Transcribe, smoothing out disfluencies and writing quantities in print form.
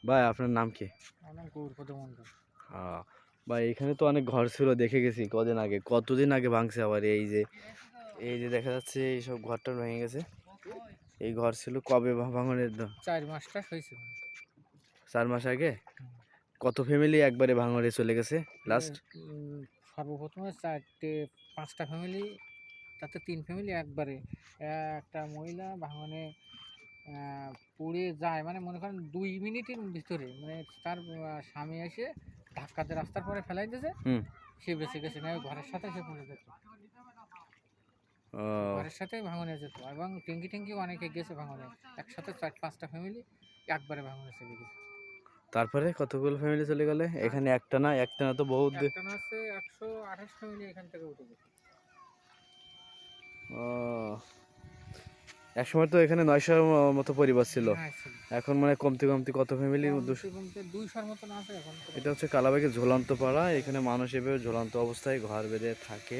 ভাই আপনার নাম কি? আমার নাম গৌরপদ মণ্ডল। আহ, ভাই এখানে তো অনেক ঘর ছিল, দেখে গেছি কদিন আগে, কতদিন আগে ভাঙছে আবার? এই যে দেখা যাচ্ছে এইসব ঘরটা ভেঙে গেছে। এই ঘর ছিল কবে ভাঙনের 4 মাস হয়েছে। 4 মাস আগে। হুম। কত ফ্যামিলি একবারে ভাঙরে চলে গেছে লাস্ট? সর্বপ্রথমে 5টা ফ্যামিলি, তাতে 3 ফ্যামিলি একবারে। একটা মহিলা ভাঙনে পড়ে যায়, মানে মনে করেন 2 মিনিটের ভিতরে, মানে তার স্বামী এসে ধাক্কাতে রাস্তার পরে ফেলাই দিয়েছে, হুম। সে বেঁচে গেছে, না ঘরের সাথে সে পড়ে যেত, ও, ঘরের সাথে ভাঙনে যেত। এবং ট্যাঙ্কি ট্যাঙ্কি অনেকে গেছে ভাঙনে, একসাথে 4-5টা ফ্যামিলি একবারে ভাঙনে চলে গেছে। তারপরে কতগুলো ফ্যামিলি চলে গেলে? এখানে একটা না, একটা না তো বহুত। একটা না হচ্ছে 128 ফ্যামিলি এখান থেকে উঠে গেছে। ও, একসময় তো এখানে 900 মতো পরিবার ছিল, হ্যাঁ ছিল। এখন মানে কমতে কমতে কত ফ্যামিলি? কমতে কমতে 200-র মতন আছে এখন। এটা হচ্ছে কালাবাগের ঝুলন্ত পাড়া। এখানে মানুষ এভাবে ঝুলন্ত অবস্থায় ঘর বেঁধে থাকে।